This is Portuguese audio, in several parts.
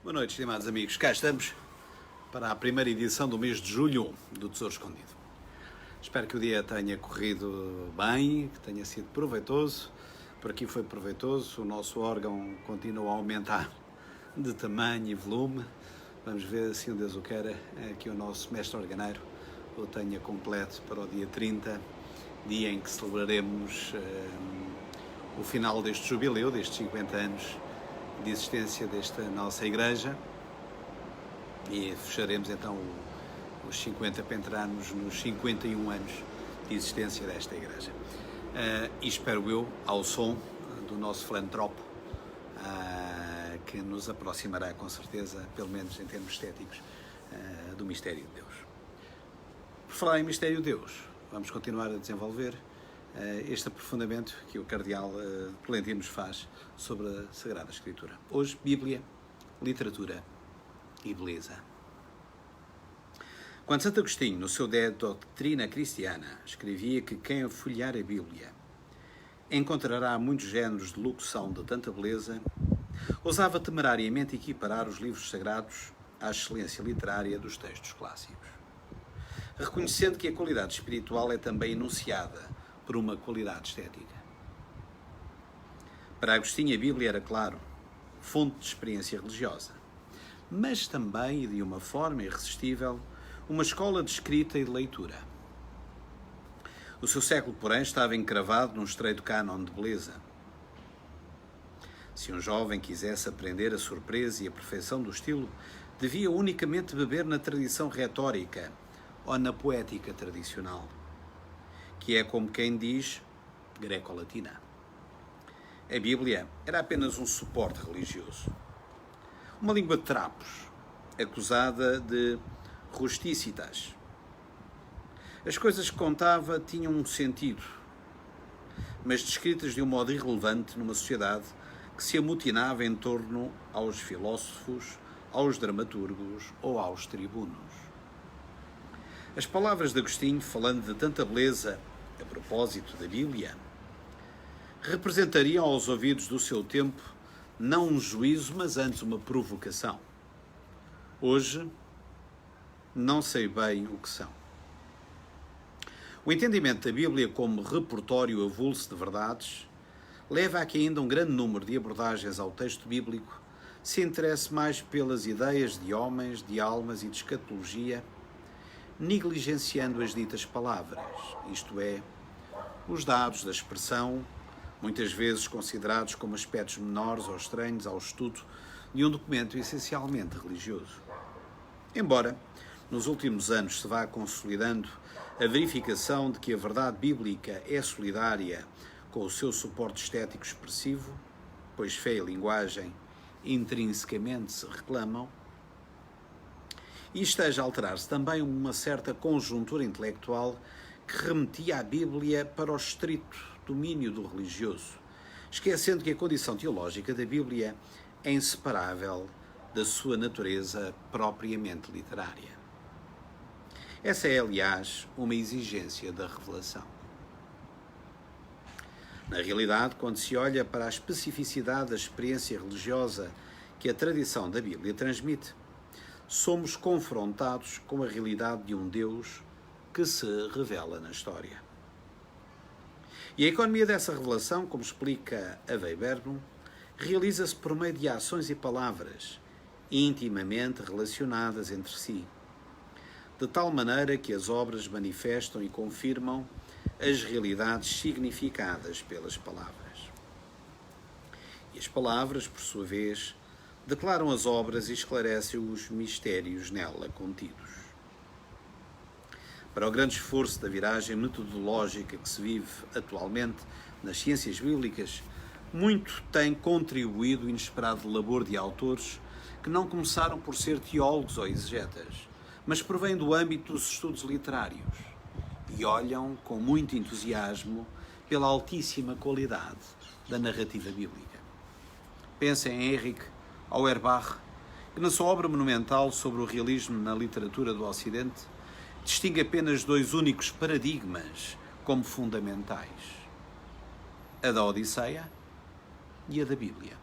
Boa noite, estimados amigos. Cá estamos para a primeira edição do mês de julho do Tesouro Escondido. Espero que o dia tenha corrido bem, que tenha sido proveitoso. Por aqui foi proveitoso, o nosso órgão continua a aumentar de tamanho e volume. Vamos ver se um Deus o queira, que o nosso mestre organeiro o tenha completo para o dia 30, dia em que celebraremos o final deste jubileu, destes 50 anos de existência desta nossa igreja, e fecharemos então os 50 para entrarmos nos 51 anos de existência desta igreja. E espero eu, ao som do nosso filantropo, que nos aproximará com certeza, pelo menos em termos estéticos, do mistério de Deus. Por falar em mistério de Deus, vamos continuar a desenvolver este aprofundamento que o cardeal Tolentino nos faz sobre a Sagrada Escritura. Hoje, Bíblia, literatura e beleza. Quando Santo Agostinho, no seu De Doctrina Cristiana, escrevia que quem folhear a Bíblia encontrará muitos géneros de locução de tanta beleza, ousava temerariamente equiparar os livros sagrados à excelência literária dos textos clássicos, reconhecendo que a qualidade espiritual é também enunciada por uma qualidade estética. Para Agostinho, a Bíblia era, claro, fonte de experiência religiosa, mas também, e de uma forma irresistível, uma escola de escrita e de leitura. O seu século, porém, estava encravado num estreito cânon de beleza. Se um jovem quisesse aprender a surpresa e a perfeição do estilo, devia unicamente beber na tradição retórica ou na poética tradicional, que é, como quem diz, greco-latina. A Bíblia era apenas um suporte religioso. Uma língua de trapos, acusada de rusticitas. As coisas que contava tinham um sentido, mas descritas de um modo irrelevante numa sociedade que se amotinava em torno aos filósofos, aos dramaturgos ou aos tribunos. As palavras de Agostinho, falando de tanta beleza a propósito da Bíblia, representariam aos ouvidos do seu tempo não um juízo, mas antes uma provocação. Hoje, não sei bem o que são. O entendimento da Bíblia como repertório avulso de verdades leva a que ainda um grande número de abordagens ao texto bíblico se interesse mais pelas ideias de homens, de almas e de escatologia, negligenciando as ditas palavras, isto é, os dados da expressão, muitas vezes considerados como aspectos menores ou estranhos ao estudo de um documento essencialmente religioso. Embora, nos últimos anos se vá consolidando a verificação de que a verdade bíblica é solidária com o seu suporte estético expressivo, pois fé e linguagem intrinsecamente se reclamam, e esteja a alterar-se também uma certa conjuntura intelectual que remetia a Bíblia para o estrito domínio do religioso, esquecendo que a condição teológica da Bíblia é inseparável da sua natureza propriamente literária. Essa é, aliás, uma exigência da revelação. Na realidade, quando se olha para a especificidade da experiência religiosa que a tradição da Bíblia transmite, somos confrontados com a realidade de um Deus que se revela na história. E a economia dessa revelação, como explica a Weber, realiza-se por meio de ações e palavras intimamente relacionadas entre si, de tal maneira que as obras manifestam e confirmam as realidades significadas pelas palavras. E as palavras, por sua vez, declaram as obras e esclarecem os mistérios nela contidos. Para o grande esforço da viragem metodológica que se vive atualmente nas ciências bíblicas, muito tem contribuído o inesperado labor de autores que não começaram por ser teólogos ou exegetas, mas provém do âmbito dos estudos literários e olham com muito entusiasmo pela altíssima qualidade da narrativa bíblica. Pensem em Henrik Auerbach, que na sua obra monumental sobre o realismo na literatura do Ocidente distingue apenas dois únicos paradigmas como fundamentais: a da Odisseia e a da Bíblia.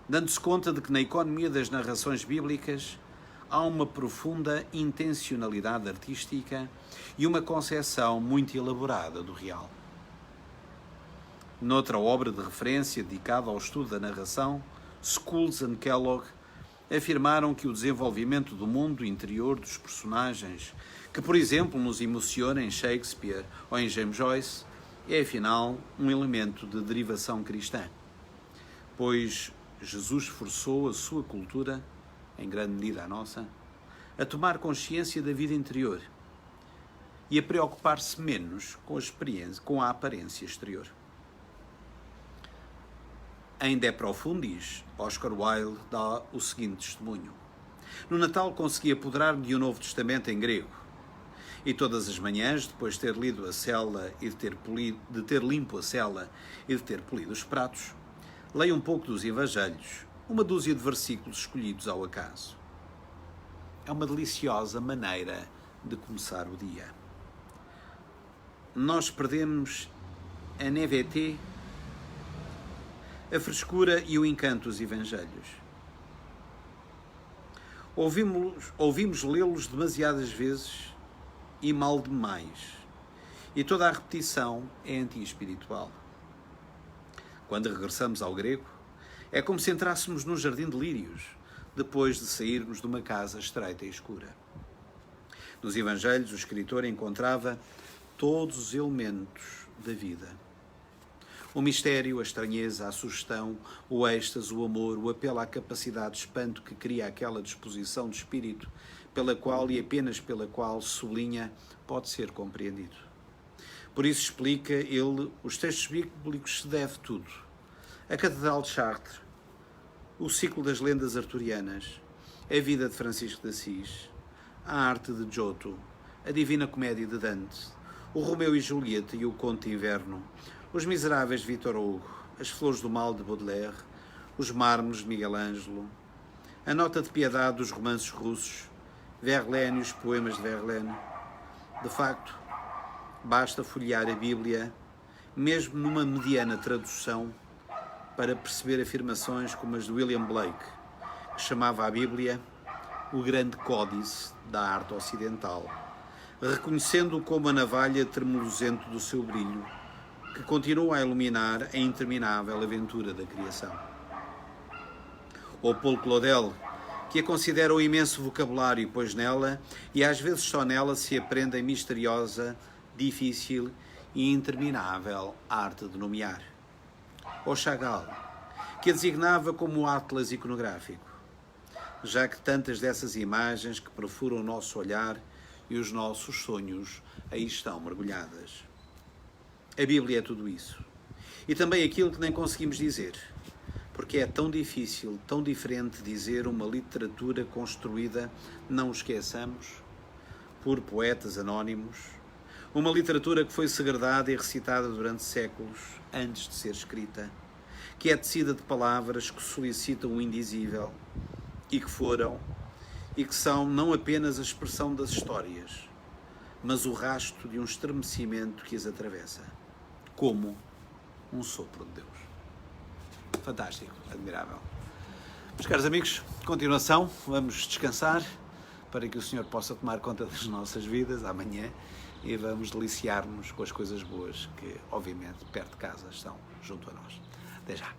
dando-se conta de que na economia das narrações bíblicas há uma profunda intencionalidade artística e uma concepção muito elaborada do real. Noutra obra de referência dedicada ao estudo da narração, Schultz e Kellogg afirmaram que o desenvolvimento do mundo interior dos personagens, que por exemplo nos emociona em Shakespeare ou em James Joyce, é afinal um elemento de derivação cristã, pois Jesus forçou a sua cultura, em grande medida a nossa, a tomar consciência da vida interior e a preocupar-se menos com a aparência exterior. Em De Profundis, Oscar Wilde dá o seguinte testemunho. No Natal consegui apoderar-me de um Novo Testamento em grego, e todas as manhãs, depois de ter lido a cela e de ter limpo a cela e de ter polido os pratos, leio um pouco dos Evangelhos, uma dúzia de versículos escolhidos ao acaso. É uma deliciosa maneira de começar o dia. Nós perdemos a NVT, a frescura e o encanto dos Evangelhos. Ouvimos lê-los demasiadas vezes e mal demais. E toda a repetição é anti-espiritual. Quando regressamos ao grego, é como se entrássemos num jardim de lírios, depois de sairmos de uma casa estreita e escura. Nos Evangelhos, o escritor encontrava todos os elementos da vida. O mistério, a estranheza, a sugestão, o êxtase, o amor, o apelo à capacidade de espanto que cria aquela disposição de espírito pela qual e apenas pela qual, sublinha, pode ser compreendido. Por isso explica ele, os textos bíblicos se deve tudo. A Catedral de Chartres, o ciclo das lendas arturianas, a vida de Francisco de Assis, a arte de Giotto, a Divina Comédia de Dante, o Romeu e Julieta e o Conto de Inverno, Os Miseráveis de Victor Hugo, As Flores do Mal de Baudelaire, Os Mármores de Miguel Ângelo, a Nota de Piedade dos romances russos, Verlaine e os poemas de Verlaine. De facto, basta folhear a Bíblia, mesmo numa mediana tradução, para perceber afirmações como as de William Blake, que chamava a Bíblia o grande códice da arte ocidental, reconhecendo-o como a navalha tremulosente do seu brilho, que continua a iluminar a interminável aventura da criação. Ou Paul Claudel, que a considera o imenso vocabulário, pois nela, e às vezes só nela, se aprende a misteriosa, difícil e interminável arte de nomear. Ou Chagall, que a designava como o Atlas iconográfico, já que tantas dessas imagens que perfuram o nosso olhar e os nossos sonhos aí estão mergulhadas. A Bíblia é tudo isso. E também aquilo que nem conseguimos dizer, porque é tão difícil, tão diferente dizer uma literatura construída, não esqueçamos, por poetas anónimos, uma literatura que foi segredada e recitada durante séculos antes de ser escrita, que é tecida de palavras que solicitam o indizível e que foram e que são não apenas a expressão das histórias, mas o rasto de um estremecimento que as atravessa, como um sopro de Deus. Fantástico, admirável. Meus caros amigos, continuação, vamos descansar para que o Senhor possa tomar conta das nossas vidas amanhã e vamos deliciar-nos com as coisas boas que, obviamente, perto de casa estão junto a nós. Até já.